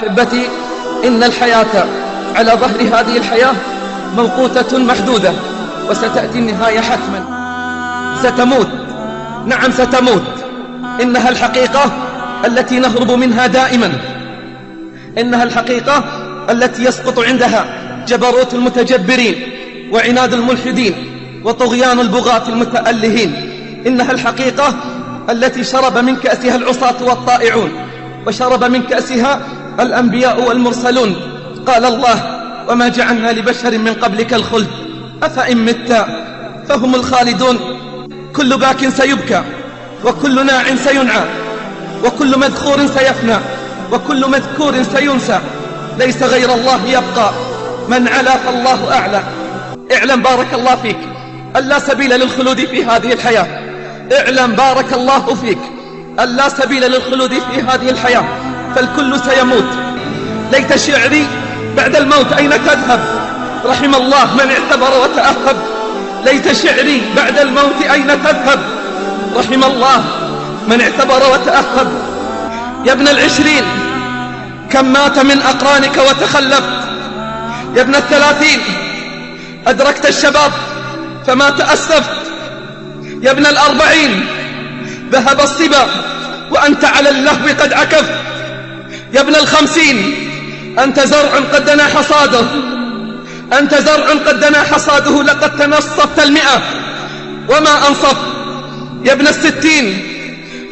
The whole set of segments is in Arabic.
أحبتي، إن الحياة على ظهر هذه الحياة موقوتة محدودة، وستأتي النهاية حتما. ستموت، نعم ستموت. إنها الحقيقة التي نهرب منها دائما، إنها الحقيقة التي يسقط عندها جبروت المتجبرين وعناد الملحدين وطغيان البغاة المتألهين. إنها الحقيقة التي شرب من كأسها العصاة والطائعون، وشرب من كأسها الأنبياء والمرسلون. قال الله: وما جعلنا لبشر من قبلك الخلد أفإن مت فهم الخالدون. كل باك سيبكى، وكل ناع سينعى، وكل مذخور سيفنى، وكل مذكور سينسى. ليس غير الله يبقى، من علا فالله أعلى. اعلم بارك الله فيك أن لا سبيل للخلود في هذه الحياة. اعلم بارك الله فيك أن لا سبيل للخلود في هذه الحياة، فالكل سيموت. ليت شعري بعد الموت أين تذهب، رحم الله من اعتبر وتأهب. ليت شعري بعد الموت أين تذهب، رحم الله من اعتبر وتأهب. يا ابن العشرين كم مات من أقرانك وتخلفت، يا ابن الثلاثين أدركت الشباب فما تأسفت، يا ابن الأربعين ذهب الصبا وأنت على اللهو قد عكفت، يا ابن الخمسين أنت زرع قد دنا حصاده، أنت زرع قد دنا حصاده، لقد تنصفت 100 وما أنصف. يا ابن الستين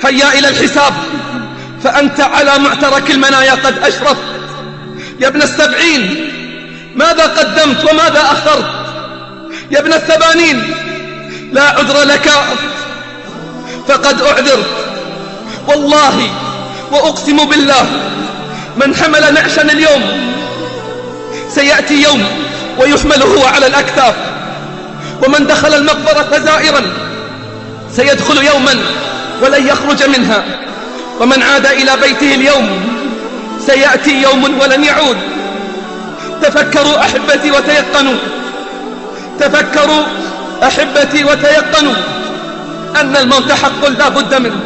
هيا إلى الحساب فأنت على معترك المنايا قد أشرفت. يا ابن السبعين ماذا قدمت وماذا أخرت، يا ابن الثمانين لا عذر لك فقد أعذرت. والله وأقسم بالله من حمل نعشا اليوم سيأتي يوم ويحمل هو على الأكتاف، ومن دخل المقبرة زائرا سيدخل يوما ولن يخرج منها، ومن عاد إلى بيته اليوم سيأتي يوم ولن يعود. تفكروا أحبتي وتيقنوا، تفكروا أحبتي وتيقنوا أن الموت حق لا بد منه.